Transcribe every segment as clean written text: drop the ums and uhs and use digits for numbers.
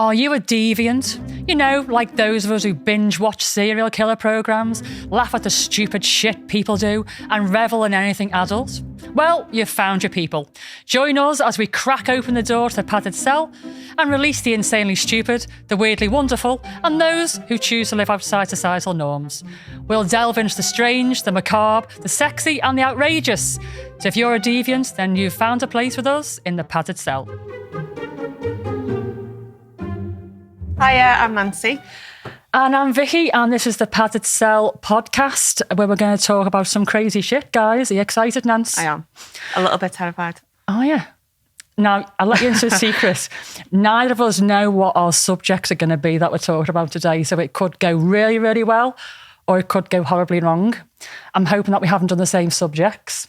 Are you a deviant? You know, like those of us who binge watch serial killer programs, laugh at the stupid shit people do, and revel in anything adult? Well, you've found your people. Join us as we crack open the door to the Padded Cell and release the insanely stupid, the weirdly wonderful, and those who choose to live outside societal norms. We'll delve into the strange, the macabre, the sexy, and the outrageous. So if you're a deviant, then you've found a place with us in the Padded Cell. Hiya, I'm Nancy. And I'm Vicky, and this is the Padded Cell Podcast, where we're going to talk about some crazy shit, guys. Are you excited, Nance? I am. A little bit terrified. Oh, yeah. Now, I'll let you into a secret. Neither of us know what our subjects are going to be that we're talking about today, so it could go really, really well, or it could go horribly wrong. I'm hoping that we haven't done the same subjects.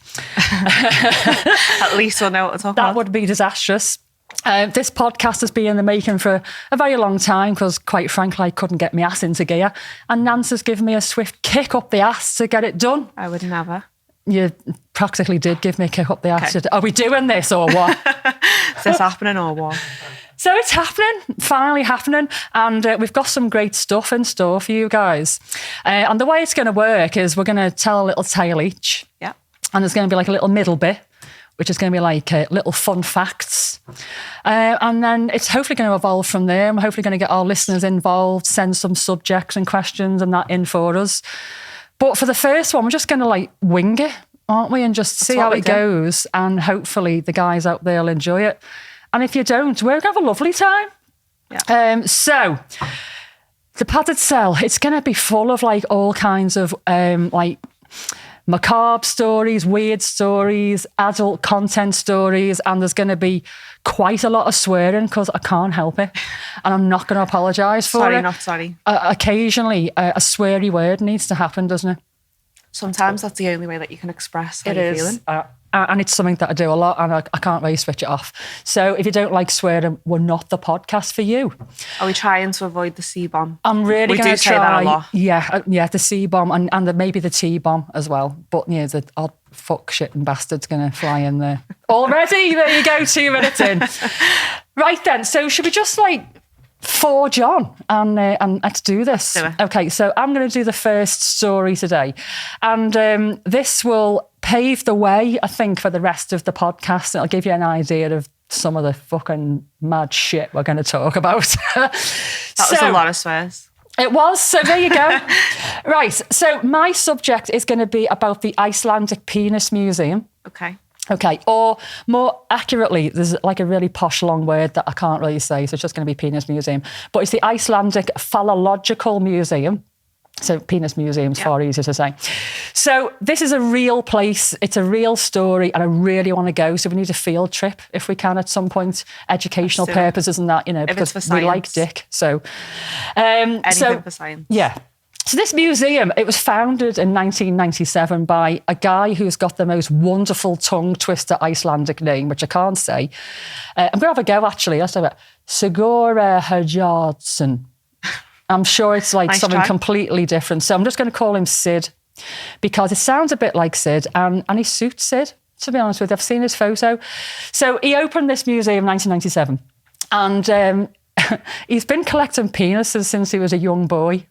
At least we'll know what we're talking about. That would be disastrous. This podcast has been in the making for a very long time because, quite frankly, I couldn't get my ass into gear. And Nance has given me a swift kick up the ass to get it done. I would never. You practically did give me a kick up the ass. Okay. Are we doing this or what? Is this happening or what? So it's happening, finally happening. And we've got some great stuff in store for you guys. And the way it's going to work is we're going to tell a little tale each. Yeah. And there's going to be like a little middle bit, which is going to be like little fun facts. And then it's hopefully going to evolve from there. I'm hopefully going to get our listeners involved, send some subjects and questions and that in for us. But for the first one, we're just going to like wing it, aren't we? And just see how it goes. And hopefully the guys out there will enjoy it. And if you don't, we're going to have a lovely time. Yeah. So the Padded Cell, it's going to be full of like all kinds of like macabre stories, weird stories, adult content stories, and there's going to be quite a lot of swearing because I can't help it, and I'm not going to apologise for it. Sorry, not sorry. Occasionally, a sweary word needs to happen, doesn't it? Sometimes that's the only way that you can express how you're feeling. And it's something that I do a lot, and I can't really switch it off. So if you don't like swearing, we're not the podcast for you. Are we trying to avoid the C-bomb? I'm really going to try. We do say that a lot. Yeah, the C-bomb and maybe the T-bomb as well. But yeah, the odd fuck shit and bastard's going to fly in there. Already, there you go, 2 minutes in. Right then, so should we just like forge on and let's do this? Do it. Okay, so I'm going to do the first story today. And this will pave the way, I think, for the rest of the podcast. It'll give you an idea of some of the fucking mad shit we're going to talk about. That was a lot of swears. It was, so there you go. Right, so my subject is going to be about the Icelandic Penis Museum. Okay, or more accurately, there's like a really posh long word that I can't really say, so it's just going to be Penis Museum. But it's the Icelandic Phallological Museum. So penis museum's far easier to say. So this is a real place. It's a real story, and I really want to go. So we need a field trip if we can at some point, educational purposes and that, you know, because we like dick. So anything for science. Yeah. So this museum, it was founded in 1997 by a guy who's got the most wonderful tongue twister Icelandic name, which I can't say. I'm going to have a go, actually. Let's do it. Sigurður Hjartarson. I'm sure it's like something completely different. So I'm just going to call him Sid because it sounds a bit like Sid and he suits Sid, to be honest with you. I've seen his photo. So he opened this museum in 1997 and he's been collecting penises since he was a young boy.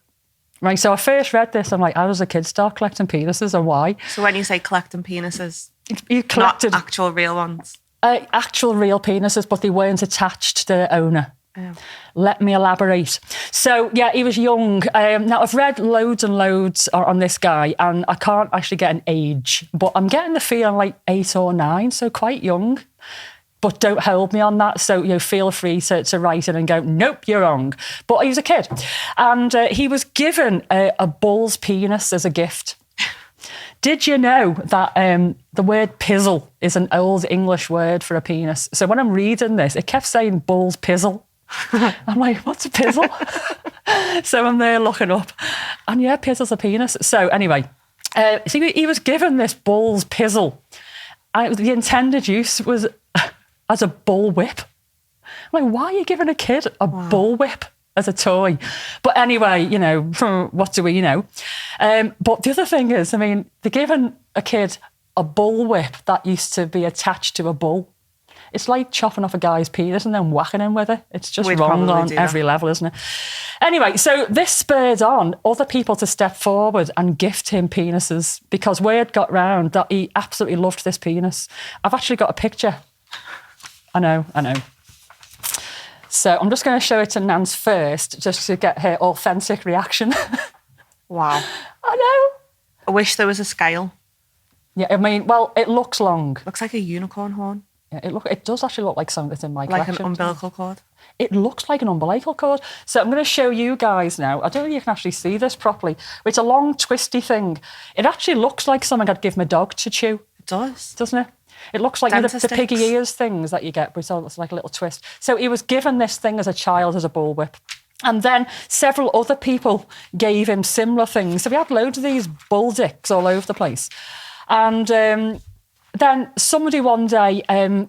Right, so I first read this, I'm like, how does a kid start collecting penises and why? So when you say collecting penises, he collected not actual real ones? Actual real penises, but they weren't attached to their owner. Oh. Let me elaborate. So, yeah, he was young. Now, I've read loads and loads on this guy, and I can't actually get an age, but I'm getting the feeling like 8 or 9, so quite young. But don't hold me on that. So, you know, feel free to write in and go, nope, you're wrong. But he was a kid. And he was given a bull's penis as a gift. Did you know that the word pizzle is an old English word for a penis? So when I'm reading this, it kept saying bull's pizzle. I'm like, what's a pizzle? So I'm there looking up. And yeah, pizzle's a penis. So anyway, so he was given this bull's pizzle. And the intended use was as a bull whip. I'm like, why are you giving a kid a bull whip as a toy? But anyway, you know, what do we know? But the other thing is, I mean, they're giving a kid a bull whip that used to be attached to a bull. It's like chopping off a guy's penis and then whacking him with it. It's just wrong on every level, isn't it? Anyway, so this spurred on other people to step forward and gift him penises because word got round that he absolutely loved this penis. I've actually got a picture. I know. So I'm just going to show it to Nance first, just to get her authentic reaction. Wow. I know. I wish there was a scale. Yeah, I mean, well, it looks long. Looks like a unicorn horn. Yeah, it does actually look like something that's in my collection. Like an umbilical cord. It looks like an umbilical cord. So I'm going to show you guys now. I don't know if you can actually see this properly. It's a long, twisty thing. It actually looks like something I'd give my dog to chew. It does. Doesn't it? It looks like the piggy ears things that you get, but it's like a little twist. So he was given this thing as a child as a bullwhip. And then several other people gave him similar things. So we had loads of these bull dicks all over the place. And then somebody one day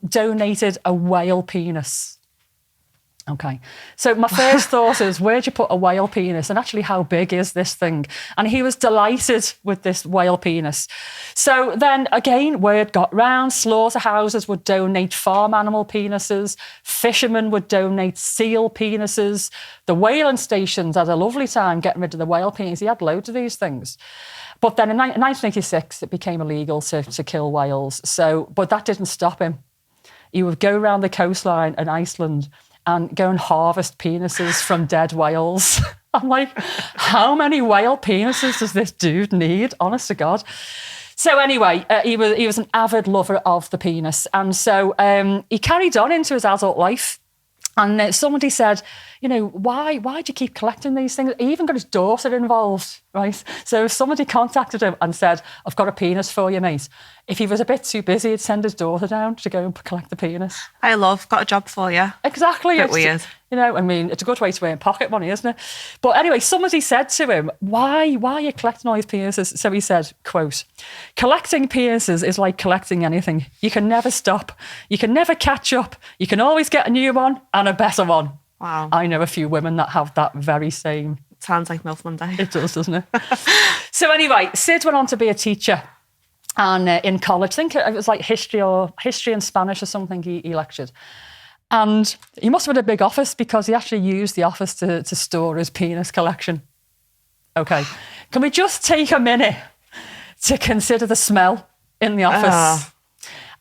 donated a whale penis. Okay, so my first thought is, where'd you put a whale penis? And actually, how big is this thing? And he was delighted with this whale penis. So then again, word got round, slaughterhouses would donate farm animal penises, fishermen would donate seal penises. The whaling stations had a lovely time getting rid of the whale penis. He had loads of these things. But then in 1986, it became illegal to kill whales. But that didn't stop him. He would go around the coastline in Iceland and go and harvest penises from dead whales. I'm like, how many whale penises does this dude need? Honest to God. So anyway, he was an avid lover of the penis. And so he carried on into his adult life. And somebody said, why do you keep collecting these things? He even got his daughter involved, right? So somebody contacted him and said, I've got a penis for you, mate. If he was a bit too busy, he'd send his daughter down to go and collect the penis. Got a job for you. Exactly. Bit weird. It's a good way to earn pocket money, isn't it? But anyway, somebody said to him, why are you collecting all these penises? So he said, quote, collecting penises is like collecting anything. You can never stop. You can never catch up. You can always get a new one and a better one. Wow. I know a few women that have that very same. Sounds like MILF Monday. It does, doesn't it? So anyway, Sid went on to be a teacher. And in college, I think it was like history and Spanish or something he lectured. And he must have had a big office because he actually used the office to store his penis collection. Okay. Can we just take a minute to consider the smell in the office?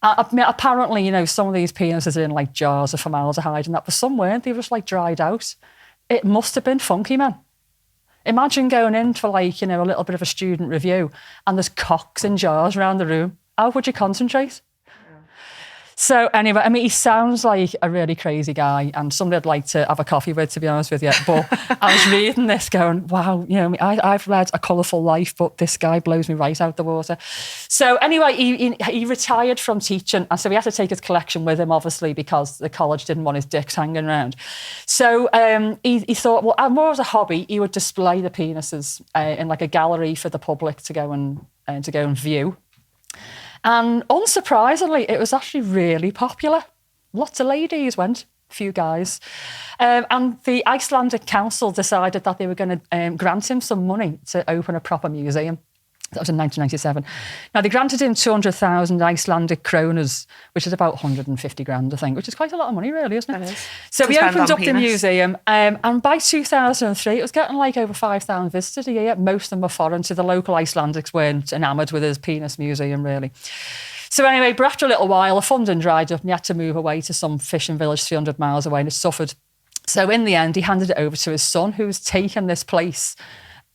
Apparently, some of these penises are in like jars of formaldehyde and that, but some weren't. They were just like dried out. It must have been funky, man. Imagine going in for like, a little bit of a student review and there's cocks in jars around the room. How would you concentrate? So anyway, he sounds like a really crazy guy and somebody I'd like to have a coffee with, to be honest with you. But I was reading this going, wow, I've led a colourful life, but this guy blows me right out the water. So anyway, he retired from teaching, and so he had to take his collection with him, obviously, because the college didn't want his dicks hanging around. So he thought, well, more as a hobby, he would display the penises in like a gallery for the public to go and view. And unsurprisingly, it was actually really popular. Lots of ladies went, a few guys. And the Icelandic council decided that they were going to grant him some money to open a proper museum. That was in 1997. Now, they granted him 200,000 Icelandic kronas, which is about 150 grand, I think, which is quite a lot of money, really, isn't it? That is. So he opened up the museum, and by 2003, it was getting like over 5,000 visitors a year. Most of them were foreign, so the local Icelandics weren't enamoured with his penis museum, really. So anyway, but after a little while, the funding dried up, and he had to move away to some fishing village 300 miles away, and it suffered. So in the end, he handed it over to his son, who's taken this place,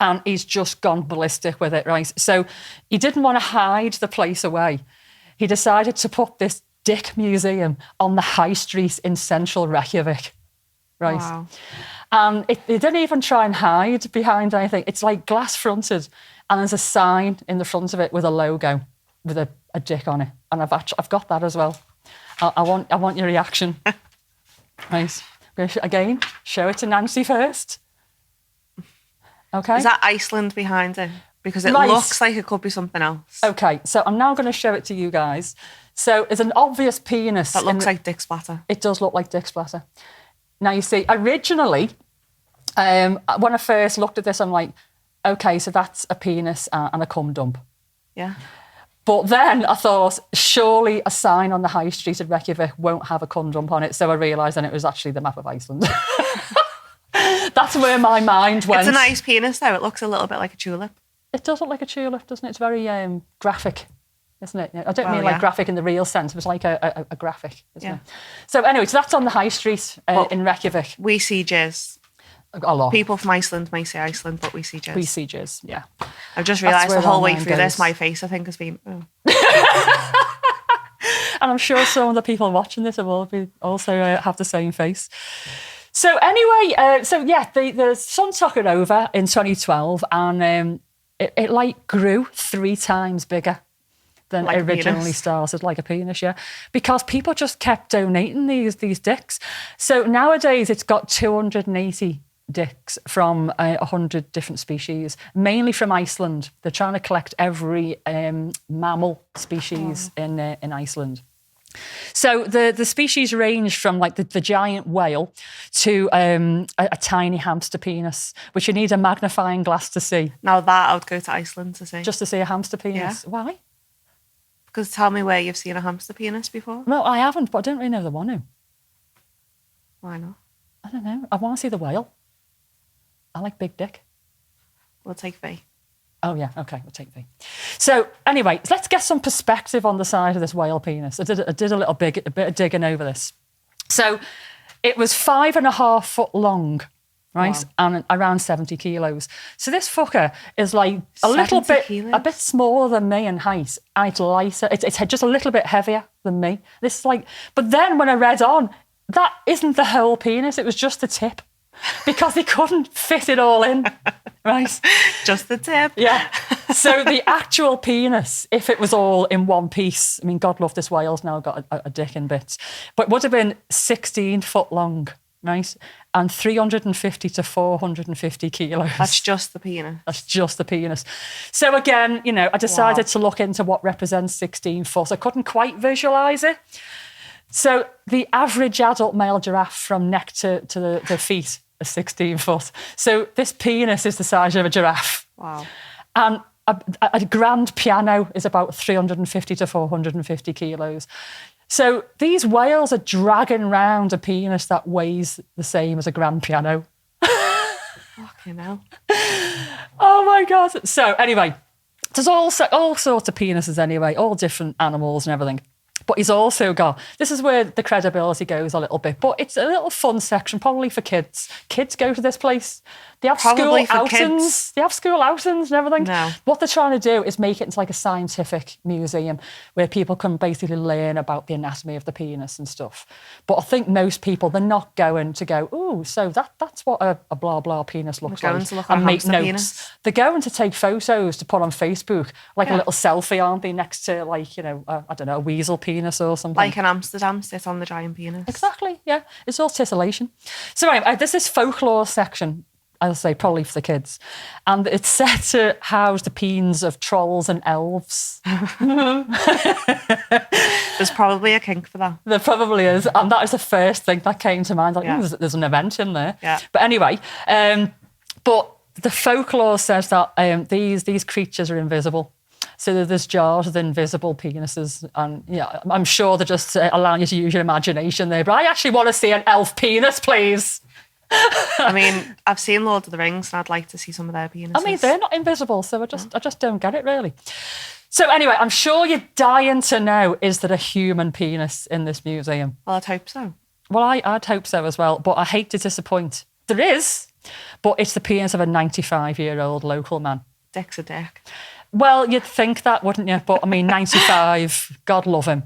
and he's just gone ballistic with it, right? So he didn't want to hide the place away. He decided to put this dick museum on the high street in central Reykjavik, right? Wow. And it didn't even try and hide behind anything. It's like glass fronted, and there's a sign in the front of it with a logo with a dick on it. And I've got that as well. I want your reaction. Right. Again, show it to Nancy first. Okay. Is that Iceland behind it? Because it looks like it could be something else. Okay, so I'm now going to show it to you guys. So it's an obvious penis. That looks like dick splatter. It does look like dick splatter. Now, you see, originally, when I first looked at this, I'm like, okay, so that's a penis and a cum dump. Yeah. But then I thought, surely a sign on the high street of Reykjavik won't have a condom on it. So I realised then it was actually the map of Iceland. That's where my mind went. It's a nice penis, though. It looks a little bit like a tulip. It does look like a tulip, doesn't it? It's very graphic, isn't it? I don't mean like graphic in the real sense. It was like a graphic, isn't it? So anyway, so that's on the high street in Reykjavik. We see jizz. A lot. People from Iceland may say Iceland, but we see jizz. We see jizz, yeah. I've just realised the whole way through this, my face, I think, has been... Oh. And I'm sure some of the people watching this will also have the same face. So anyway, the son took it over in 2012 and it like grew 3 times bigger than like originally started, like a penis, yeah. Because people just kept donating these dicks. So nowadays it's got 280 dicks from 100 different species, mainly from Iceland. They're trying to collect every mammal species in Iceland. So the species range from like the giant whale to a tiny hamster penis, which you need a magnifying glass to see. Now that I would go to Iceland to see. Just to see a hamster penis? Yeah. Why? Because tell me where you've seen a hamster penis before. No, I haven't, but I don't really know the one who. Why not? I don't know. I want to see the whale. I like big dick. We'll take V. Oh, yeah. Okay, we'll take V. So, anyway, let's get some perspective on the size of this whale penis. I did a bit of digging over this. So, it was 5.5 foot long, right? Wow. And around 70 kilos. So, this fucker is like a bit smaller than me in height. And it's lighter. It's just a little bit heavier than me. This is like... But then when I read on, that isn't the whole penis. It was just the tip. Because he couldn't fit it all in, right? Just the tip. Yeah. So the actual penis, if it was all in one piece, I mean, God love this whale's now got a dick in bits, but it would have been 16 foot long, right? And 350 to 450 kilos. That's just the penis. That's just the penis. So again, I decided to look into what represents 16 foot. I couldn't quite visualise it. So the average adult male giraffe from neck to the feet is 16 foot. So this penis is the size of a giraffe. Wow. And a grand piano is about 350 to 450 kilos. So these whales are dragging around a penis that weighs the same as a grand piano. Fucking hell. Oh my God. So anyway, there's all sorts of penises anyway, all different animals and everything. But he's also got, this is where the credibility goes a little bit, but it's a little fun section, probably for kids. Kids go to this place. They have probably school outings. Kids. They have school outings and everything. No. What they're trying to do is make it into like a scientific museum where people can basically learn about the anatomy of the penis and stuff. But I think most people, they're not going to go, ooh, so that's what a blah, blah penis looks like. To look and make notes. Penis. They're going to take photos to put on Facebook, like a little selfie, aren't they, next to like, I don't know, a weasel penis or something. Like in Amsterdam, sit on the giant penis. Exactly, yeah. It's all titillation. So anyway, there's this folklore section, I'll say probably for the kids, and it's set to house the peens of trolls and elves. There's probably a kink for that. There probably is, and that is the first thing that came to mind. Like, there's an event in there. Yeah. But anyway, but the folklore says that these creatures are invisible. So there's jars with invisible penises, and I'm sure they're just allowing you to use your imagination there. But I actually want to see an elf penis, please. I mean, I've seen Lord of the Rings, and I'd like to see some of their penises. I mean, they're not invisible, so I just don't get it really. So anyway, I'm sure you're dying to know, is there a human penis in this museum? Well, I'd hope so. Well, I'd hope so as well, but I hate to disappoint. There is, but it's the penis of a 95-year-old local man. Dick's a dick. Well, you'd think that, wouldn't you? But I mean, 95, God love him.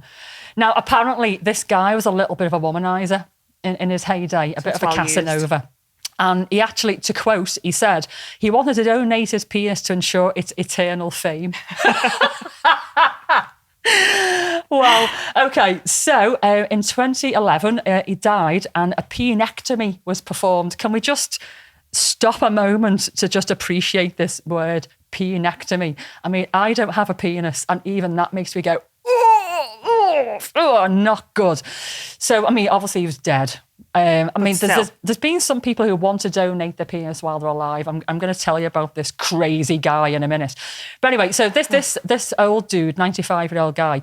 Now, apparently, this guy was a little bit of a womanizer in his heyday, a bit of a Casanova. And he actually, to quote, he said, he wanted to donate his penis to ensure its eternal fame. Well, okay, so in 2011, he died and a penectomy was performed. Can we just stop a moment to just appreciate this word, penectomy? I mean, I don't have a penis, and even that makes me go, oh, not good. So, I mean, obviously he was dead. I mean, there's been some people who want to donate their penis while they're alive. I'm going to tell you about this crazy guy in a minute. But anyway, so this old dude, 95-year-old guy,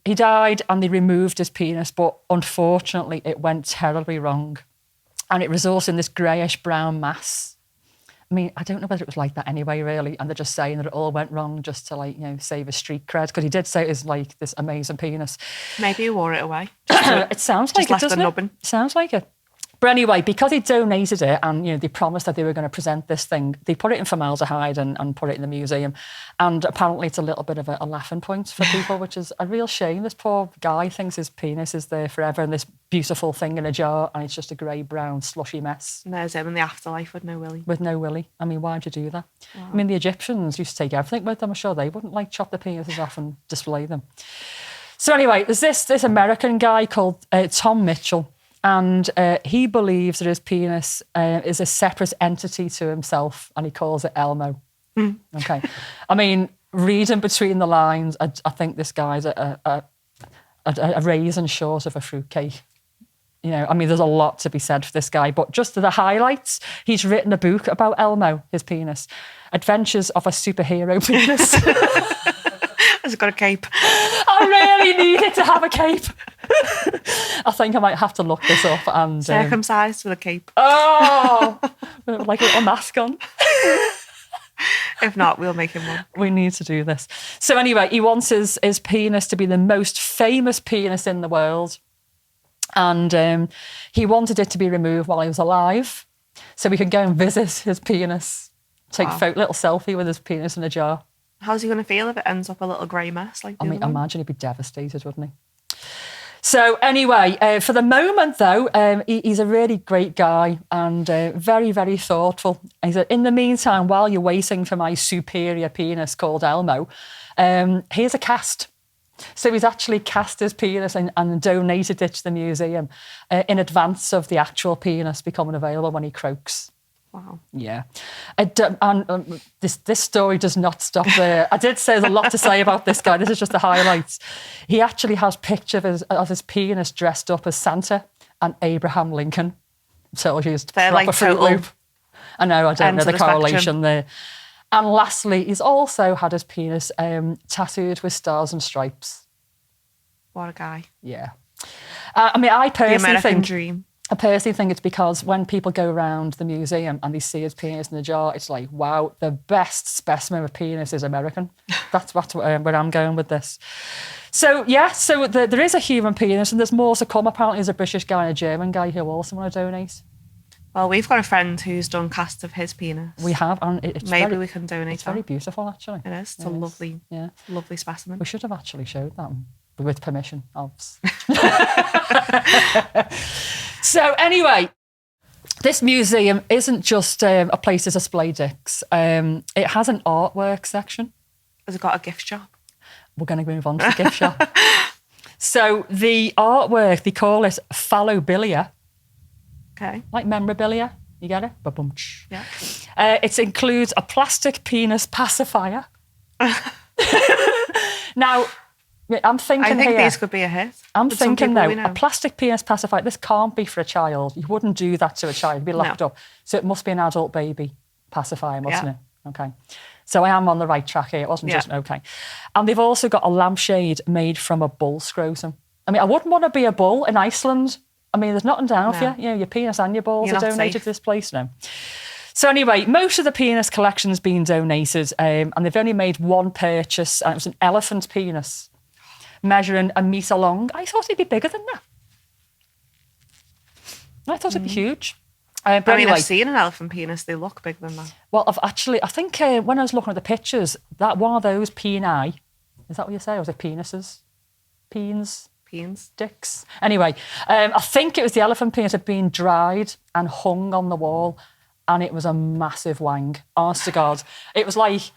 he died and they removed his penis, but unfortunately it went terribly wrong. And it results in this greyish-brown mass. I mean, I don't know whether it was like that anyway, really. And they're just saying that it all went wrong just to, like, you know, save his street cred. Because he did say it was, like, this amazing penis. Maybe he wore it away. It sounds like it, doesn't it? It sounds like it. But anyway, because he donated it and, you know, they promised that they were going to present this thing, they put it in formaldehyde and put it in the museum. And apparently it's a little bit of a laughing point for people, which is a real shame. This poor guy thinks his penis is there forever and this beautiful thing in a jar, and it's just a grey, brown, slushy mess. And there's him in the afterlife with no willy. With no willy. I mean, why'd you do that? Wow. I mean, the Egyptians used to take everything with them. I'm sure they wouldn't, like, chop the penises off and display them. So anyway, there's this American guy called Tom Mitchell. And he believes that his penis is a separate entity to himself, and he calls it Elmo. Okay. I mean, reading between the lines, I think this guy's a raisin short of a fruitcake. You know, I mean, there's a lot to be said for this guy, but just the highlights, he's written a book about Elmo, his penis, Adventures of a Superhero Penis. Has it got a cape? I really need it to have a cape. I think I might have to look this up. And circumcised with a cape. Oh, like a little mask on. If not, we'll make him one. We need to do this. So anyway, he wants his penis to be the most famous penis in the world. And he wanted it to be removed while he was alive, so we could go and visit his penis, take a little selfie with his penis in a jar. How's he going to feel if it ends up a little grey mess? Like, I mean, imagine he'd be devastated, wouldn't he? So anyway, for the moment, though, he's a really great guy and very, very thoughtful. And he said, in the meantime, while you're waiting for my superior penis called Elmo, here's a cast. So he's actually cast his penis and donated it to the museum in advance of the actual penis becoming available when he croaks. Wow. Yeah. And this story does not stop there. I did say there's a lot to say about this guy. This is just the highlights. He actually has pictures of his penis dressed up as Santa and Abraham Lincoln. So he's proper like Fruit Loop. I know, I don't know the correlation there. And lastly, he's also had his penis tattooed with stars and stripes. What a guy. Yeah. I mean, I personally the American dream. I personally think it's because when people go around the museum and they see his penis in the jar, it's like, wow, the best specimen of penis is American. That's where I'm going with this. So, yeah, so there is a human penis and there's more to come. Apparently there's a British guy and a German guy who also want to donate. Well, we've got a friend who's done casts of his penis. We have, and it's maybe we can donate. It's very beautiful, actually. It is. It's a lovely, lovely specimen. We should have actually showed that with permission, obviously. So anyway, this museum isn't just a place to display dicks. It has an artwork section. Has it got a gift shop? We're going to move on to the gift shop. So the artwork, they call it phallobilia. Okay. Like memorabilia. You get it? Ba-boom. Yeah. It includes a plastic penis pacifier. Now, I'm thinking I think these could be a hit. I'm thinking, though, a plastic penis pacifier, this can't be for a child. You wouldn't do that to a child. It'd be locked up. So it must be an adult baby pacifier, mustn't it? Okay. So I am on the right track here. It wasn't just, okay. And they've also got a lampshade made from a bull scrotum. I mean, I wouldn't want to be a bull in Iceland. I mean, there's nothing down for you. You know, your penis and your balls are donated to this place now. So anyway, most of the penis collection's been donated and they've only made one purchase, and it was an elephant penis measuring 1 metre long. I thought it'd be bigger than that. I thought it'd be huge. But anyway, I've seen an elephant penis. They look bigger than that. Well, I think when I was looking at the pictures, that one of those peni, is that what you say? Or was it penises? Peens? Dicks? Anyway, I think it was the elephant penis had been dried and hung on the wall, and it was a massive wang. Honest to God. It was like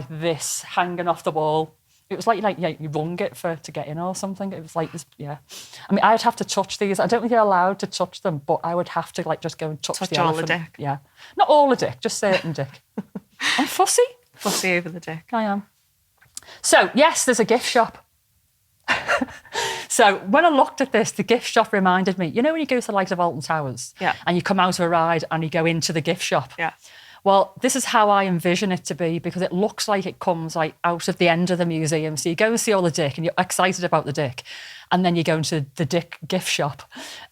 this, hanging off the wall. It was like you wrung it to get in or something. It was like this, yeah. I mean, I'd have to touch these. I don't think you're allowed to touch them, but I would have to just go and touch the all elephant. The dick. Yeah, not all the dick, just certain dick. I'm fussy. Fussy over the dick. I am. So yes, there's a gift shop. So when I looked at this, the gift shop reminded me, you know when you go to the likes of Alton Towers and you come out of a ride and you go into the gift shop? Yeah. Well, this is how I envision it to be because it looks like it comes like out of the end of the museum. So you go and see all the dick and you're excited about the dick. And then you go into the dick gift shop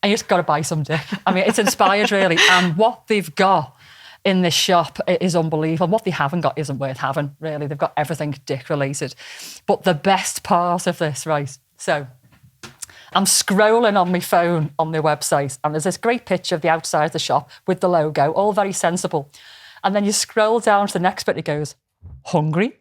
and you just got to buy some dick. I mean, it's inspired really. And what they've got in this shop is unbelievable. What they haven't got isn't worth having, really. They've got everything dick related. But the best part of this, right? So I'm scrolling on my phone on their website and there's this great picture of the outside of the shop with the logo, all very sensible. And then you scroll down to the next bit, it goes, hungry?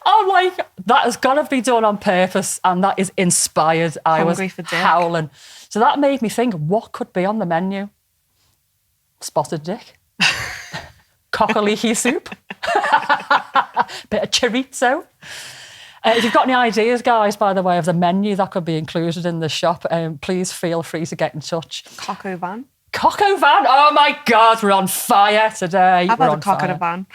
I'm like, that has got to be done on purpose and that is inspired. I was howling. So that made me think, what could be on the menu? Spotted dick. Cockaleahy soup. Bit of chorizo. If you've got any ideas, guys, by the way, of the menu that could be included in the shop, please feel free to get in touch. Cock o' van. Cock o' van? Oh my God, we're on fire today. How about a cock o' van?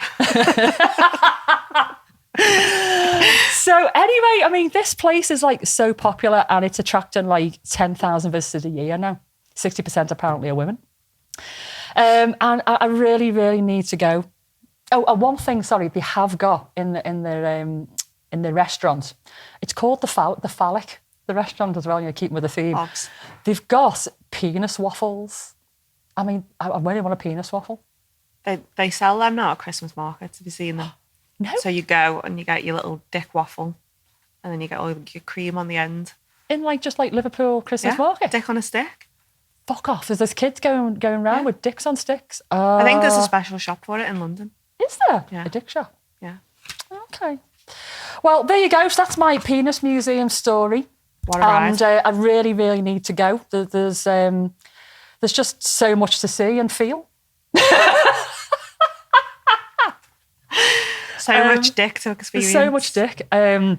So anyway, I mean, this place is like so popular and it's attracting like 10,000 visitors a year now. 60% apparently are women. And I really, really need to go. Oh, and one thing, sorry, they have got in the restaurant. It's called the Phallic, the restaurant as well. You know, keeping with the theme. Obs. They've got penis waffles. I mean, I really want a penis waffle. They sell them now at Christmas markets. Have you seen them? No. So you go and you get your little dick waffle, and then you get all your cream on the end. In like just like Liverpool Christmas market. Dick on a stick. Fuck off! There's kids going around with dicks on sticks. I think there's a special shop for it in London. Is there? Yeah. A dick shop? Yeah. Okay. Well, there you go. So that's my penis museum story. What a ride. And I really, really need to go. There's just so much to see and feel. So much dick to experience. So much dick. I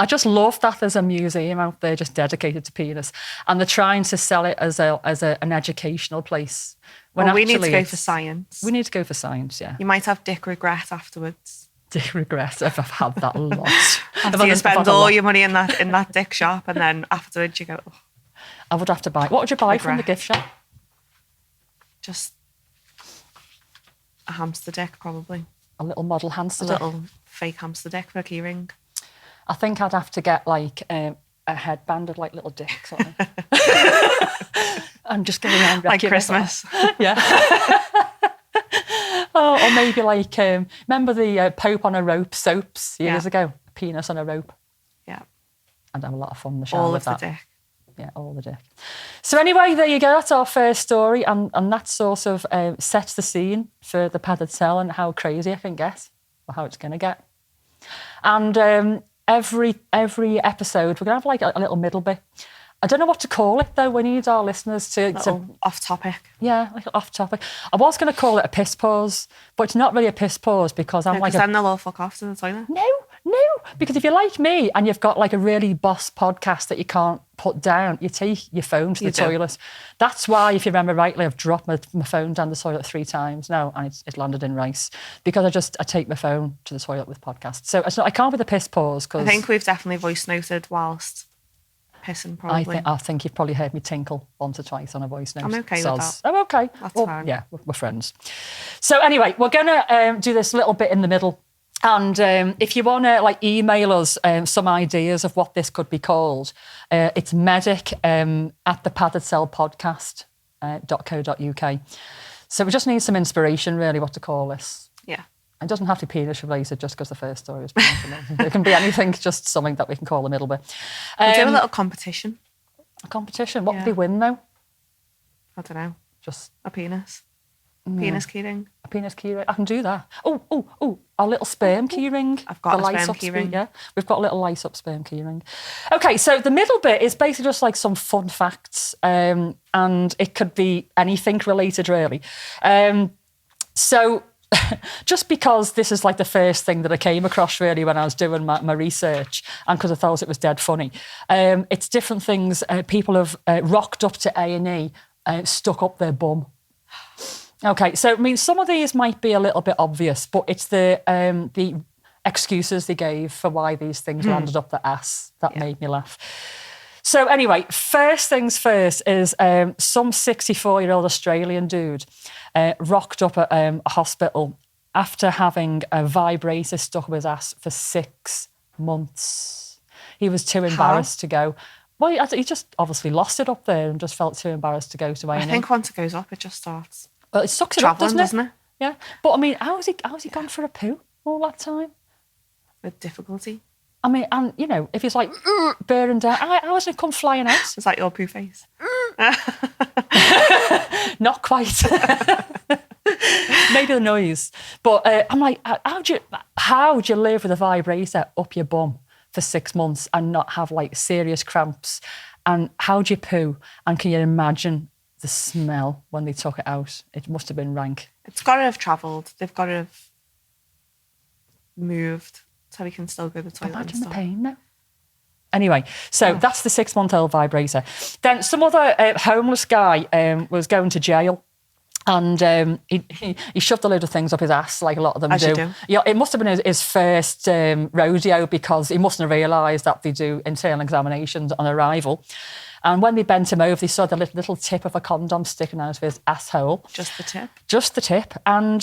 just love that there's a museum out there just dedicated to penis, and they're trying to sell it as an educational place. Well, we need to go for science. We need to go for science, yeah. You might have dick regret afterwards. Dick regret. I've had that a lot. After you spend all your money in that dick shop, and then afterwards you go, oh. I would have to buy. What would you buy from the gift shop? Just a hamster dick, probably. A little model hamster dick? A little fake hamster dick for a key ring. I think I'd have to get like a headband of like little dicks on it. I'm just going around like Christmas. Yeah. Or maybe like, remember the Pope on a Rope soaps years ago? Penis on a rope. Yeah. I'd have a lot of fun in the shower all with of that. the dick. Yeah, all the dick. So anyway, there you go. That's our first story. And that sort of sets the scene for the Padded Cell and how crazy I can get, or how it's going to get. And every episode, we're going to have like a little middle bit. I don't know what to call it, though. We need our listeners to off topic. Yeah, like off topic. I was going to call it a piss pause, but it's not really a piss pause because I'm like... then they'll all fuck off to the toilet. No, because if you're like me and you've got like a really boss podcast that you can't put down, you take your phone to the toilet. That's why, if you remember rightly, I've dropped my phone down the toilet 3 times now and it's landed in rice because I take my phone to the toilet with podcasts. So I can't be the piss pause because... I think we've definitely voice noted whilst pissing, probably. I think you've probably heard me tinkle once or twice on a voice note. I'm okay with that. I'm okay. That's fine. Yeah, we're friends. So anyway, we're going to do this little bit in the middle. And if you want to like email us some ideas of what this could be called, it's medic at the Padded Cell Podcast.co.uk. So we just need some inspiration, really, what to call this. Yeah. It doesn't have to be penis related just because the first story is penis. It can be anything, just something that we can call the middle bit. We'll do a little competition. A competition? What would they win, though? I don't know. Just a penis. Penis keyring. A penis keyring. I can do that. Oh, a little sperm keyring. I've got a sperm keyring. Yeah, we've got a little light up sperm keyring. Okay, so the middle bit is basically just like some fun facts, and it could be anything related, really. So just because this is like the first thing that I came across really when I was doing my research and because I thought it was dead funny, it's different things people have rocked up to A&E, stuck up their bum. Okay, so I mean, some of these might be a little bit obvious, but it's the excuses they gave for why these things landed up the ass. That made me laugh. So anyway, first things first is some 64-year-old Australian dude rocked up at a hospital after having a vibrator stuck up his ass for 6 months. He was too embarrassed to go. Well, he just obviously lost it up there and just felt too embarrassed to go to A&E. I think once it goes up, it just starts. Well, it sucks it up, doesn't it? Yeah. But I mean, how's he gone for a poo all that time? With difficulty. I mean, and you know, if he's like bearing down, how does it come flying out? Is that your poo face? Not quite. Maybe the noise. But I'm like, how do you live with a vibrator up your bum for 6 months and not have like serious cramps? And how do you poo? And can you imagine the smell when they took it out? It must have been rank. It's got to have travelled. They've got to have moved so we can still go to the toilet. Imagine the pain now. Anyway, so that's the 6-month-old vibrator. Then some other homeless guy was going to jail. And he shoved a load of things up his ass, like a lot of them do. Yeah, it must have been his first rodeo, because he mustn't have realised that they do internal examinations on arrival. And when they bent him over, they saw the little tip of a condom sticking out of his asshole. Just the tip? Just the tip. And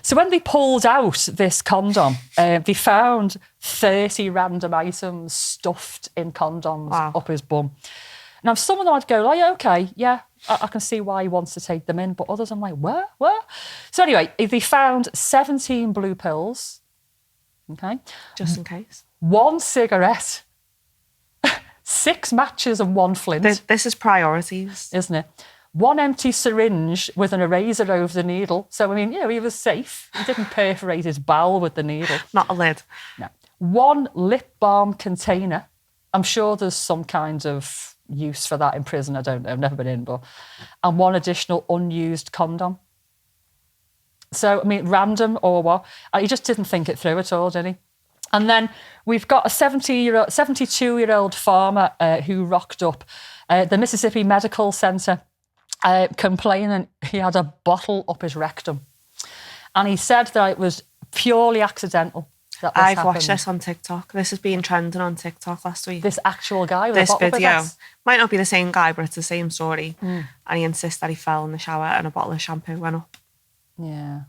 so when they pulled out this condom, they found 30 random items stuffed in condoms up his bum. Now, some of them I'd go, like, okay, yeah, I can see why he wants to take them in. But others I'm like, what? So anyway, they found 17 blue pills. Okay. Just in case. 1 cigarette, 6 matches and 1 flint. This is priorities. Isn't it? 1 empty syringe with an eraser over the needle. So, I mean, you know, he was safe. He didn't perforate his bowel with the needle. Not a lid. No. 1 lip balm container. I'm sure there's some kind of use for that in prison. I don't know. I've never been in, but... And 1 additional unused condom. So, I mean, random or what? He just didn't think it through at all, did he? And then we've got a 72-year-old farmer who rocked up the Mississippi Medical Center complaining he had a bottle up his rectum. And he said that it was purely accidental. I've watched this on TikTok. This has been trending on TikTok last week. This actual guy with this a bottle video. Up his ass. Might not be the same guy, but it's the same story. And he insists that he fell in the shower and a bottle of shampoo went up. Yeah.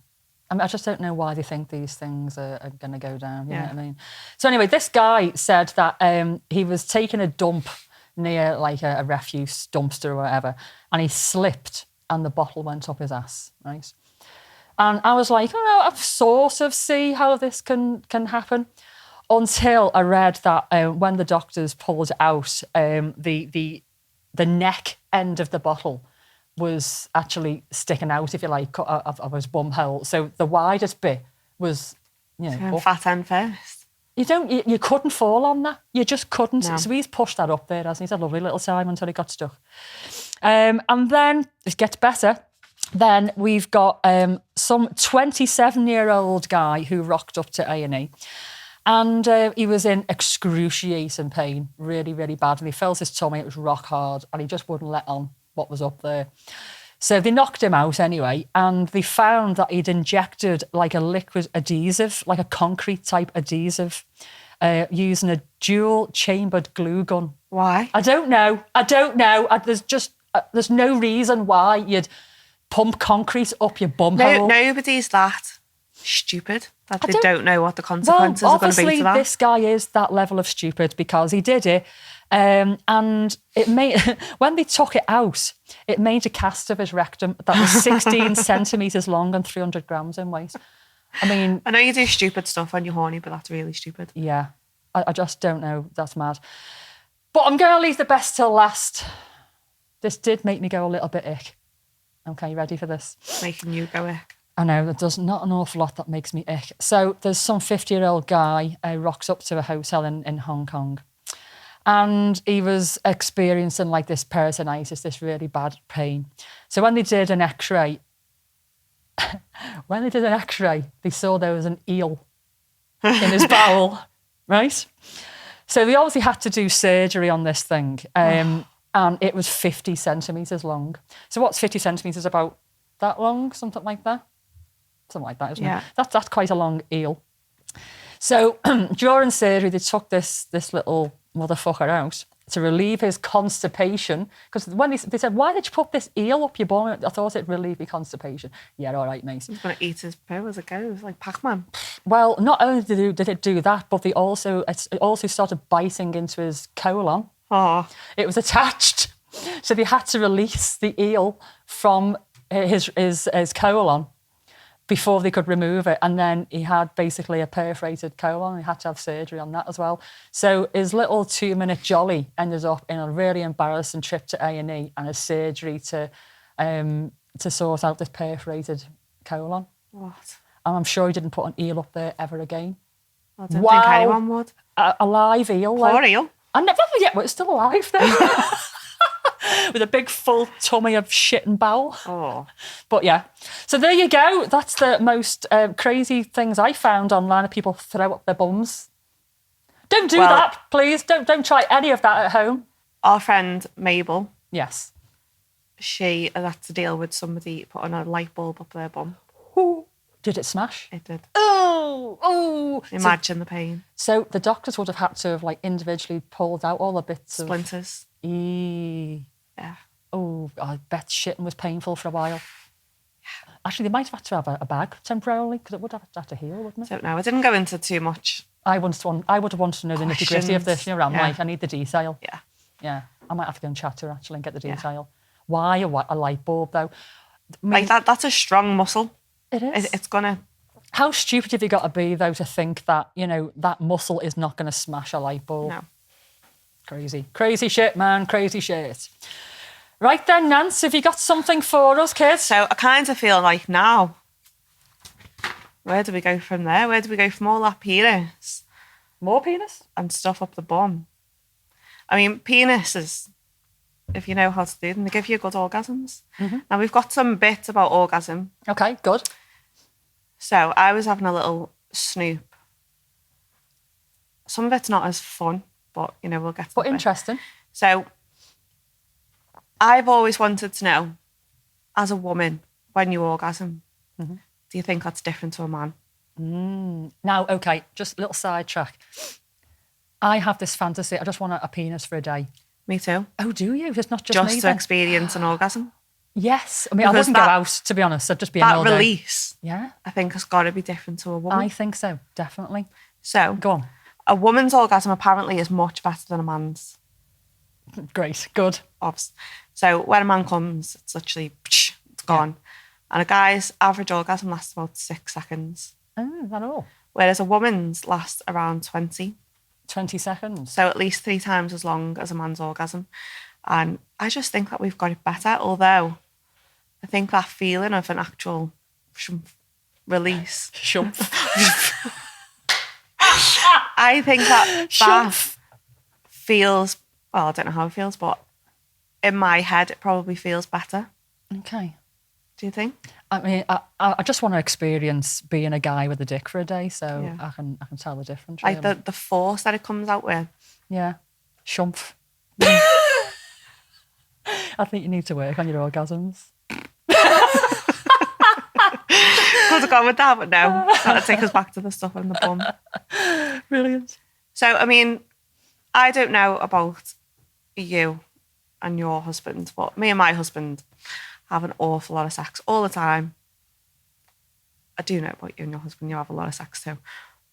I mean, I just don't know why they think these things are going to go down. You know what I mean? So anyway, this guy said that he was taking a dump near like a refuse dumpster or whatever, and he slipped and the bottle went up his ass, right? And I was like, I sort of see how this can happen, until I read that when the doctors pulled it out, the neck end of the bottle was actually sticking out, if you like, of his bum hole. So the widest bit was, fat end first. You couldn't fall on that. You just couldn't. No. So he's pushed that up there, hasn't he? He's had a lovely little time until he got stuck. And then it gets better. Then we've got some 27-year-old guy who rocked up to A&E. And he was in excruciating pain, really, really bad. And he felt his tummy, it was rock hard, and he just wouldn't let on what was up there. So they knocked him out anyway, and they found that he'd injected like a liquid adhesive, like a concrete type adhesive, using a dual-chambered glue gun. Why? I don't know. There's no reason why you'd pump concrete up your bum hole. Nobody's that stupid that they don't know what the consequences are going to be to that. Obviously, this guy is that level of stupid because he did it. And it made, when they took it out, it made a cast of his rectum that was 16 centimetres long and 300 grams in weight. I mean... I know you do stupid stuff when you're horny, but that's really stupid. Yeah. I just don't know. That's mad. But I'm going to leave the best till last. This did make me go a little bit ick. Okay, you ready for this? Making you go ick. I know, there's not an awful lot that makes me ick. So there's some 50-year-old guy rocks up to a hotel in Hong Kong. And he was experiencing like this peritonitis, this really bad pain. So when they did an X-ray, they saw there was an eel in his bowel, right? So they obviously had to do surgery on this thing. And it was 50 centimetres long. So what's 50 centimetres, about that long? Something like that? Something like that, isn't it? That's quite a long eel. So during surgery, they took this little motherfucker out to relieve his constipation. Because when they said, why did you put this eel up your bum? I thought it'd relieve your constipation. Yeah, all right, mate. He's going to eat his poo as it goes, like Pac-Man. Well, not only did it do that, but it also started biting into his colon. Oh. It was attached. So they had to release the eel from his colon before they could remove it. And then he had basically a perforated colon. He had to have surgery on that as well. So his little 2-minute jolly ended up in a really embarrassing trip to A&E and a surgery to sort out this perforated colon. What? And I'm sure he didn't put an eel up there ever again. I don't think anyone would. A live eel. Poor eel. I never yet, but it's still alive there. With a big full tummy of shit and bowel. Oh. But yeah. So there you go. That's the most crazy things I found online of people throw up their bums. Don't do that, please. Don't try any of that at home. Our friend Mabel. Yes. She had to deal with somebody putting a light bulb up their bum. Ooh. Did it smash? It did. Oh. Imagine the pain. So the doctors would have had to have like individually pulled out all the bits Splinters. Yeah. Oh, I bet shitting was painful for a while. Actually, they might have had to have a bag temporarily because it would have to heal, wouldn't it? I don't know. I didn't go into too much. I would have wanted to know the nitty-gritty of this. You know, I'm like, I need the detail. Yeah. Yeah. I might have to go and chat to her actually and get the detail. Why a light bulb though? That's a strong muscle. It is. It's gonna. How stupid have you got to be though to think that, you know, that muscle is not going to smash a light bulb? No. Crazy shit, man. Crazy shit. Right then, Nance, have you got something for us, kids? So I kind of feel like now, where do we go from there? Where do we go from all that penis? More penis? And stuff up the bum. I mean, penises, if you know how to do them, they give you good orgasms. Mm-hmm. Now, we've got some bits about orgasm. Okay, good. So I was having a little snoop. Some of it's not as fun, but, you know, we'll get to But interesting. So I've always wanted to know, as a woman, when you orgasm, do you think that's different to a man? Now, okay, just a little sidetrack. I have this fantasy. I just want a penis for a day. Me too. Oh, do you? It's not just me to then? experience an orgasm. Yes. I mean, I wouldn't go out, to be honest. I'd just be in all that day. release, yeah, I think, has got to be different to a woman. I think so, definitely. So, go on. A woman's orgasm apparently is much better than a man's. Great, good. So when a man comes, it's literally, it's gone. Yeah. And a guy's average orgasm lasts about 6 seconds. Oh, is that all? Whereas a woman's lasts around 20. 20 seconds. So at least 3 times as long as a man's orgasm. And I just think that we've got it better, although I think that feeling of an actual release. Shump. I think that feels, well, I don't know how it feels, but in my head, it probably feels better. Okay. Do you think? I mean, I just want to experience being a guy with a dick for a day, so yeah. I can tell the difference. Really. Like the force that it comes out with. Yeah. Shump. I think you need to work on your orgasms. Could have gone with that, but no. That'll take us back to the stuff in the bum. Brilliant. So, I mean, I don't know about you and your husband, but me and my husband have an awful lot of sex all the time. I do know about you and your husband, you have a lot of sex too.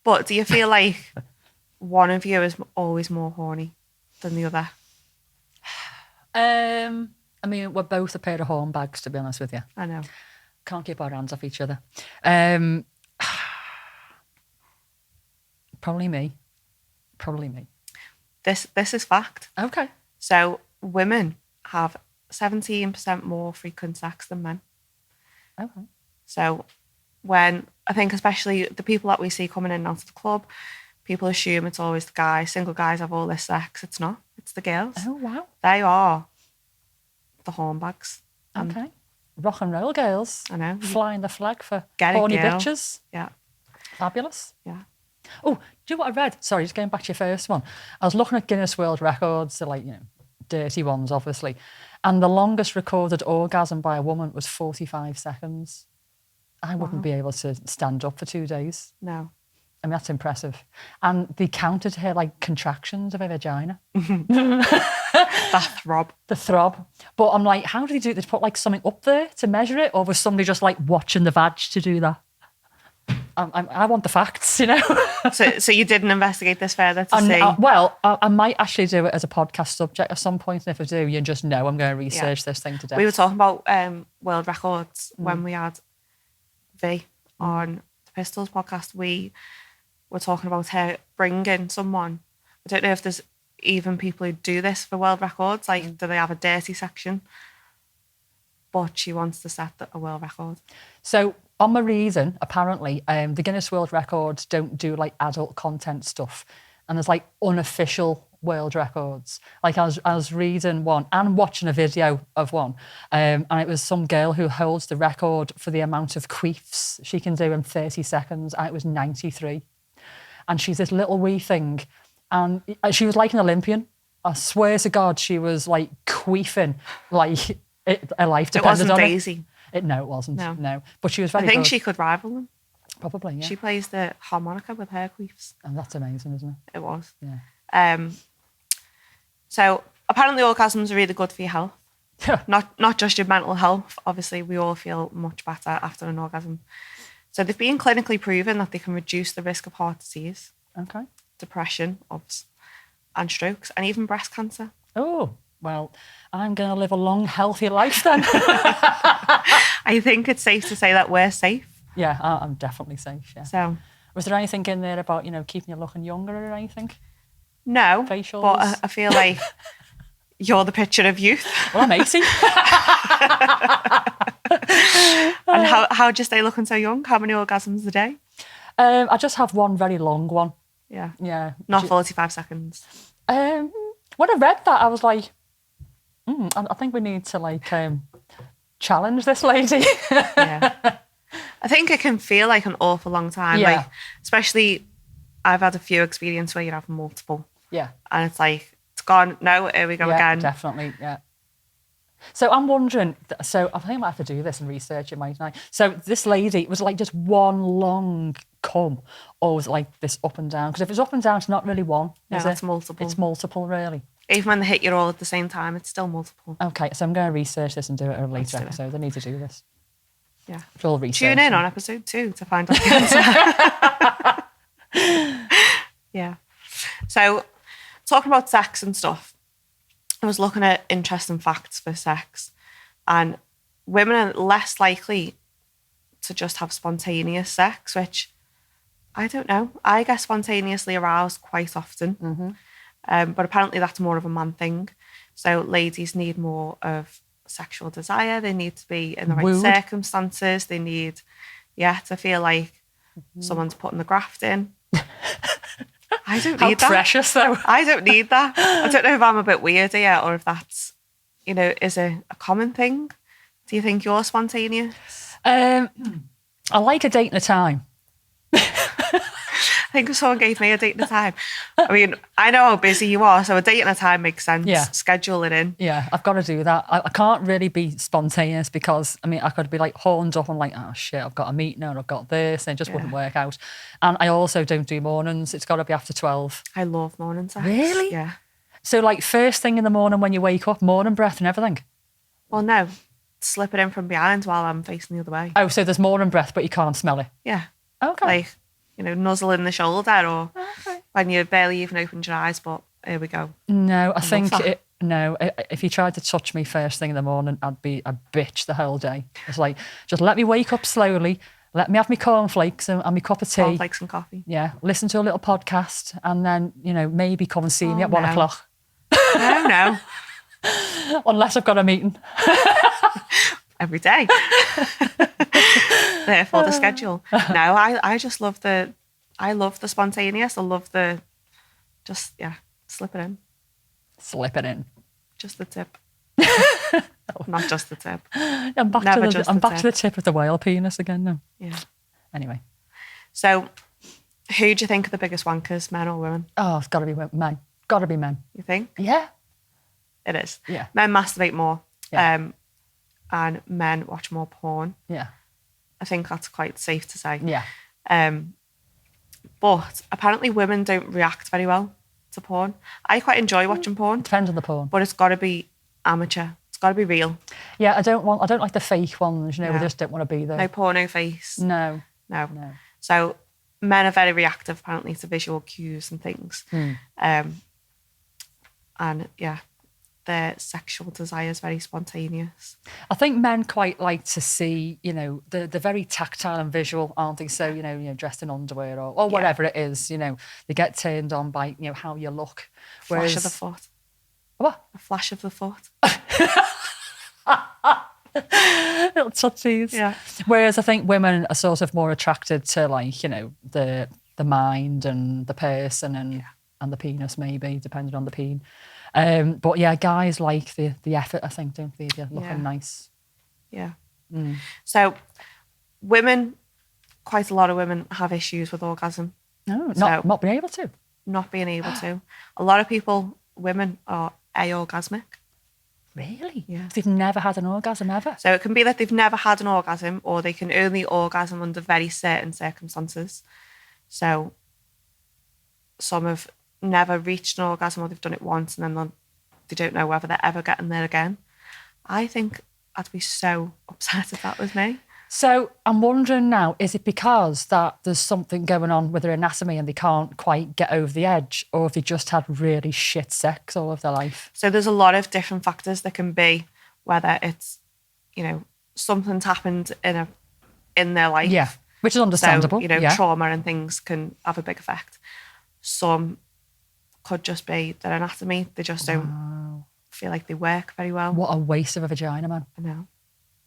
But do you feel like one of you is always more horny than the other? I mean, we're both a pair of horn bags, to be honest with you. I know. Can't keep our hands off each other. Probably me. This is fact. Okay. So women have 17% more frequent sex than men. Okay. So when, I think especially the people that we see coming in and out of the club, people assume it's always the guys. Single guys have all this sex. It's not. It's the girls. Oh, wow. They are the hornbags. Okay. Rock and roll girls. I know. Flying the flag for Get it, horny girl. bitches. Yeah. Fabulous. Yeah. Oh, do you know what I read? Sorry, just going back to your first one. I was looking at Guinness World Records, so like, you know, dirty ones, obviously. And the longest recorded orgasm by a woman was 45 seconds. I wouldn't be able to stand up for 2 days. No. I mean, that's impressive. And they counted her like contractions of her vagina. That throb. The throb. But I'm like, how did they do it? They put like something up there to measure it? Or was somebody just like watching the vag to do that? I want the facts, you know. So you didn't investigate this further to see? I might actually do it as a podcast subject at some point. And if I do, you just know I'm going to research this thing today. We were talking about world records when we had V on the Pistols podcast. We were talking about her bringing someone. I don't know if there's even people who do this for world records. Like, do they have a dirty section? But she wants to set a world record. So on my reason, apparently, the Guinness World Records don't do like adult content stuff. And there's like unofficial world records. Like I was reading one and watching a video of one. And it was some girl who holds the record for the amount of queefs she can do in 30 seconds. And it was 93. And she's this little wee thing. And she was like an Olympian. I swear to God, she was like queefing like her life depended on Daisy. No, it wasn't. No. But she was very good. I think she could rival them. Probably, yeah. She plays the harmonica with her queefs. And that's amazing, isn't it? It was. Yeah. So apparently orgasms are really good for your health. Not just your mental health. Obviously, we all feel much better after an orgasm. So they've been clinically proven that they can reduce the risk of heart disease, depression, and strokes, and even breast cancer. Oh, well, I'm going to live a long, healthy life then. I think it's safe to say that we're safe. Yeah, I'm definitely safe, yeah. So, was there anything in there about, keeping you looking younger or anything? No, facials? But I feel like you're the picture of youth. Well, I'm 80. And how do you stay looking so young? How many orgasms a day? I just have one very long one. Yeah. Yeah. Not 45 seconds. When I read that, I was like, I think we need to challenge this lady. Yeah. I think it can feel like an awful long time. Yeah. Like, especially, I've had a few experiences where you have multiple. Yeah. And it's like, it's gone. No, here we go again. Definitely, yeah. So I'm wondering, so I think I might have to do this and research it, mightn't I? So this lady, was like just one long cum, or was it like this up and down? Because if it's up and down, it's not really one, is it? It's multiple. It's multiple, really. Even when they hit you all at the same time, it's still multiple. Okay, so I'm going to research this and do it at a later episode. I need to do this. Yeah. Full research. Tune in on episode 2 to find out the answer. Yeah. So, talking about sex and stuff, I was looking at interesting facts for sex, and women are less likely to just have spontaneous sex, which I don't know. I get spontaneously aroused quite often, but apparently that's more of a man thing. So ladies need more of sexual desire. They need to be in the right circumstances. They need, to feel like someone's putting the graft in. I don't need that. How precious, though. I don't need that. I don't know if I'm a bit weird here or if that's, is a common thing. Do you think you're spontaneous? I like a date and a time. I think if someone gave me a date and a time. I mean, I know how busy you are, so a date and a time makes sense. Yeah. Schedule it in. Yeah, I've got to do that. I can't really be spontaneous because, I could be like horned up and like, oh shit, I've got a meeting or I've got this, and it just wouldn't work out. And I also don't do mornings. It's got to be after 12. I love morning sex. Really? Yeah. So like first thing in the morning when you wake up, morning breath and everything? Well, no. Slip it in from behind while I'm facing the other way. Oh, so there's morning breath, but you can't smell it? Yeah. Okay. Like, nuzzle in the shoulder or when you barely even opened your eyes, but here we go. No, I think, if you tried to touch me first thing in the morning, I'd be a bitch the whole day. It's like, just let me wake up slowly, let me have my cornflakes and my cup of tea. Cornflakes and coffee. Yeah, listen to a little podcast and then, maybe come and see me at 1 o'clock. No. Unless I've got a meeting. Every day. Therefore the schedule. No, I just love the spontaneous. I love the slip it in. Slip it in. Just the tip. Not just the tip. I'm back to the tip of the whale penis again now. Yeah. Anyway. So who do you think are the biggest wankers, men or women? Oh, it's gotta be men. Gotta be men. You think? Yeah. It is. Yeah. Men masturbate more. Yeah. And men watch more porn. Yeah. I think that's quite safe to say. Yeah. But apparently women don't react very well to porn. I quite enjoy watching porn, Depends on the porn. but it's got to be amateur. It's got to be real. Yeah, I don't like the fake ones, we just don't want to be there. No porno face. No. So men are very reactive apparently to visual cues and things. And yeah, their sexual desire is very spontaneous. I think men quite like to see, they're very tactile and visual, aren't they? So, dressed in underwear or whatever it is, they get turned on by, how you look. Flash of the foot. What? A flash of the foot. Little tootsies. Yeah. Whereas I think women are sort of more attracted to the mind and the person and the penis maybe, depending on the peen. But yeah, guys like the effort, I think, don't they? They're looking nice. Yeah. So women, quite a lot of women have issues with orgasm. No, not being able to. Not being able to. A lot of people, women, are aorgasmic. Really? Yeah. They've never had an orgasm ever? So it can be that they've never had an orgasm, or they can only orgasm under very certain circumstances. So some have never reached an orgasm, or they've done it once and then they don't know whether they're ever getting there again. I think I'd be so upset if that was me. So I'm wondering now, is it because that there's something going on with their anatomy and they can't quite get over the edge, or have they just had really shit sex all of their life? So there's a lot of different factors that can be, whether it's, something's happened in their life. Yeah, which is understandable. So, trauma and things can have a big effect. Some could just be their anatomy. They just don't feel like they work very well. What a waste of a vagina, man. I know.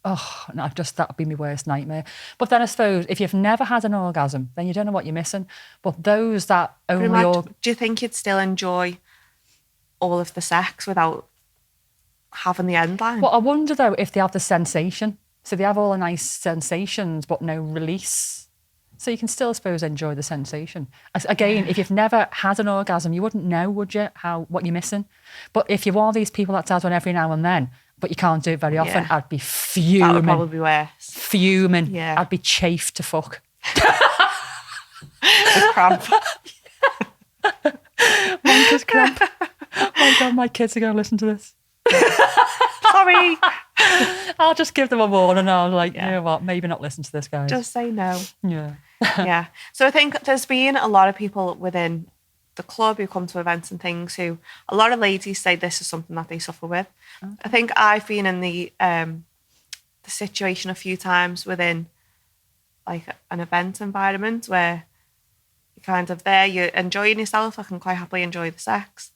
Oh, no, that would be my worst nightmare. But then I suppose if you've never had an orgasm, then you don't know what you're missing. But those that only... Do you think you'd still enjoy all of the sex without having the end line? Well, I wonder, though, if they have the sensation. So they have all the nice sensations, but no release. So you can still, I suppose, enjoy the sensation. Again, if you've never had an orgasm, you wouldn't know, would you, what you're missing? But if you're one of these people that does one every now and then, but you can't do it very often, I'd be fuming. That would probably be worse. Fuming. Yeah. I'd be chafed to fuck. With cramp. Monkey's cramp. Oh my God, my kids are going to listen to this. Sorry. I'll just give them a warning. I'll you know what, maybe not listen to this, guys. Just say no. Yeah. Yeah. So I think there's been a lot of people within the club who come to events and things who, a lot of ladies say this is something that they suffer with. Okay. I think I've been in the situation a few times within like an event environment where you're kind of there, you're enjoying yourself. I can quite happily enjoy the sex,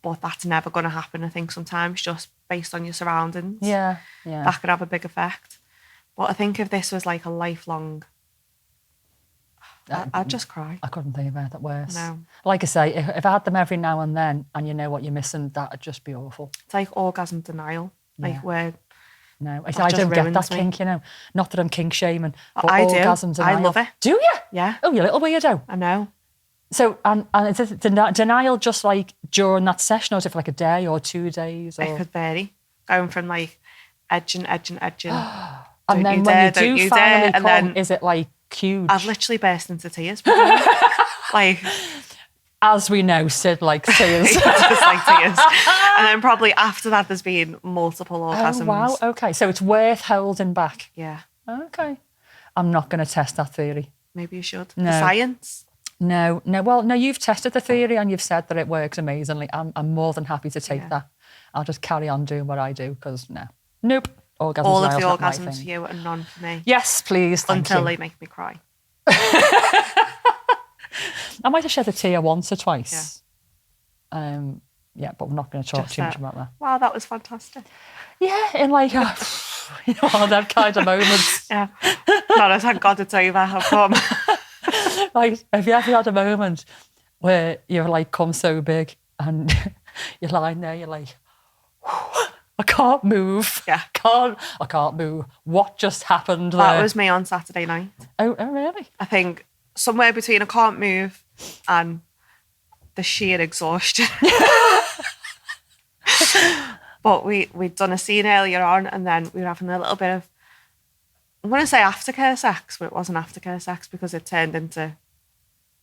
but that's never going to happen. I think sometimes just based on your surroundings, yeah, that could have a big effect. But I think if this was like a lifelong, I'd just cry. I couldn't think of anything worse. No. Like I say, if I had them every now and then and you know what you're missing, that'd just be awful. It's like orgasm denial. Like where... No, I don't get that kink, Not that I'm kink shaming, but I orgasm do. denial. I love it. Do you? Yeah. Oh, you little weirdo. I know. So, and is it denial just like during that session, or is it for like a day or 2 days? Or... It could vary. Going from like edging. And then when you do finally come, then is it like huge? I've literally burst into tears. Like, as we know, Sid likes tears. Just like tears. And then probably after that, there's been multiple orgasms. Oh, wow. Okay. So it's worth holding back. Yeah. Okay. I'm not going to test that theory. Maybe you should. No. The science. No. Well, no, you've tested the theory and you've said that it works amazingly. I'm more than happy to take that. I'll just carry on doing what I do because nope. Orgasms all of the orgasms for you and none for me. Yes, please. Until they make me cry. I might have shed a tear once or twice. Yeah. But we're not going to talk too much about that. Wow, that was fantastic. Yeah, in like all them kind of moments. Yeah. No, thank God it's over. I've come. Like, have you ever had a moment where you're like come so big and you're lying there, you're like, I can't move. Yeah. I can't move. What just happened there? That was me on Saturday night. Oh, really? I think somewhere between I can't move and the sheer exhaustion. But we'd done a scene earlier on and then we were having a little bit of, I'm going to say aftercare sex, but it wasn't aftercare sex because it turned into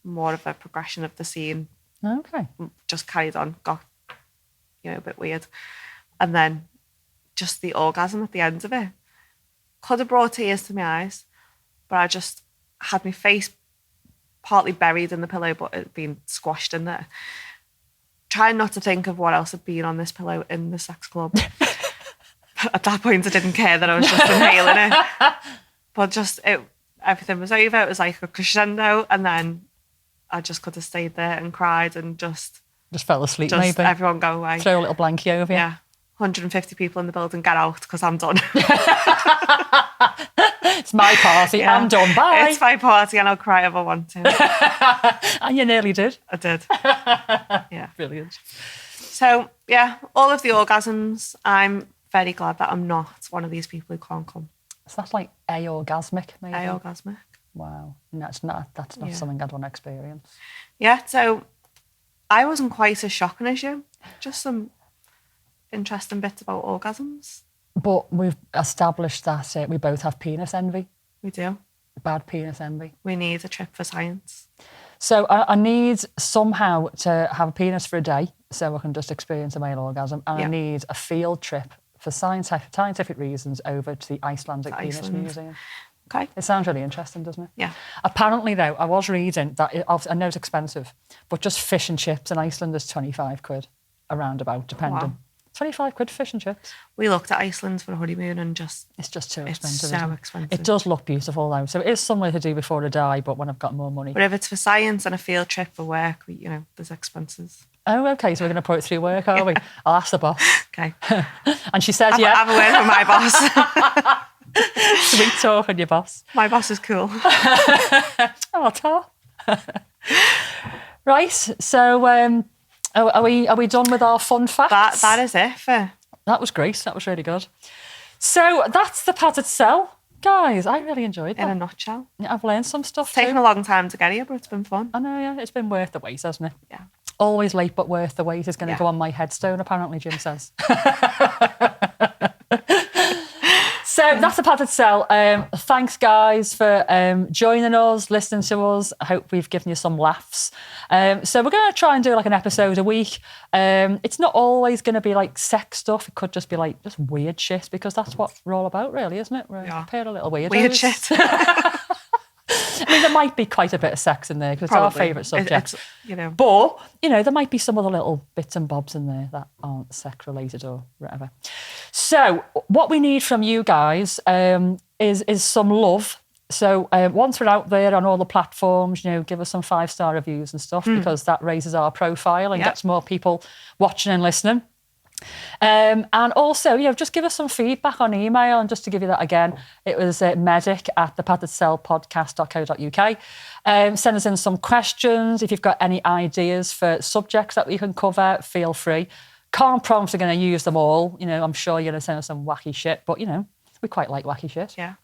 more of a progression of the scene. Okay. Just carried on, got, a bit weird. And then just the orgasm at the end of it could have brought tears to my eyes, but I just had my face partly buried in the pillow, but it had been squashed in there. Trying not to think of what else had been on this pillow in the sex club. At that point, I didn't care that I was just inhaling it. But everything was over. It was like a crescendo. And then I just could have stayed there and cried and just fell asleep, maybe. Everyone go away. Throw a little blankie over you. Yeah. 150 people in the building, get out because I'm done. It's my party, yeah. I'm done, bye. It's my party and I'll cry if I want to. And you nearly did. I did. Yeah. Brilliant. So, yeah, all of the orgasms, I'm very glad that I'm not one of these people who can't come. So that's like aorgasmic, maybe? Aorgasmic. Wow. That's not something I'd want to experience. Yeah, so I wasn't quite as shocking as you. Just some interesting bits about orgasms. But we've established that we both have penis envy. We do. Bad penis envy. We need a trip for science. So I need somehow to have a penis for a day so I can just experience a male orgasm. And I need a field trip for scientific reasons over to the Icelandic Penis Museum. Okay. It sounds really interesting, doesn't it? Yeah. Apparently, though, I was reading that, I know it's expensive, but just fish and chips in Iceland is 25 quid, around about, depending. Wow. 25 quid fish and chips. We looked at Iceland for a honeymoon and it's just too expensive. It's so expensive. It does look beautiful though, so it is somewhere to do before I die, but when I've got more money. But if it's for science and a field trip for work, there's expenses. Oh, okay, so we're going to put it through work, are we? I'll ask the boss. Okay. And she says, yeah. Have a word with my boss. Sweet talking, your boss. My boss is cool. Oh, top. Right, so are we done with our fun facts? That is it. That was great. That was really good. So that's the Padded Cell. Guys, I really enjoyed that. In a nutshell. I've learned some stuff It's taken a long time to get here, but it's been fun. I know, yeah. It's been worth the wait, hasn't it? Yeah. Always late, but worth the wait is going to go on my headstone, apparently, Jim says. So that's the Padded Cell. Thanks, guys, for joining us, listening to us. I hope we've given you some laughs. So we're going to try and do like an episode a week. It's not always going to be like sex stuff. It could just be like just weird shit, because that's what we're all about, really, isn't it? We're a pair of little weirdos. Weird shit. I mean, there might be quite a bit of sex in there because it's our favourite subject. But, there might be some other little bits and bobs in there that aren't sex related or whatever. So what we need from you guys is some love. So once we're out there on all the platforms, give us some 5-star reviews and stuff, because that raises our profile and gets more people watching and listening. And also, just give us some feedback on email. And just to give you that again, it was medic@thepaddedcellpodcast.co.uk. Send us in some questions. If you've got any ideas for subjects that we can cover, feel free. Can't promise we're going to use them all. I'm sure you're going to send us some wacky shit, but, we quite like wacky shit. Yeah.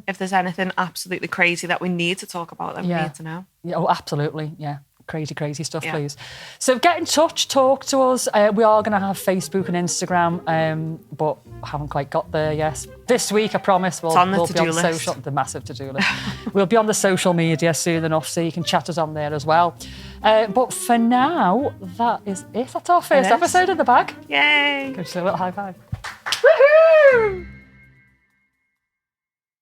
If there's anything absolutely crazy that we need to talk about, then we need to know. Yeah, oh, absolutely, yeah. Crazy stuff, please. So get in touch, talk to us. We are going to have Facebook and Instagram, but haven't quite got there yet. This week, I promise, we'll be on social, the massive to-do list. We'll be on the social media soon enough, so you can chat us on there as well. But for now, that is it. That's our first episode in the bag. Yay! Go to a little high five. Woohoo!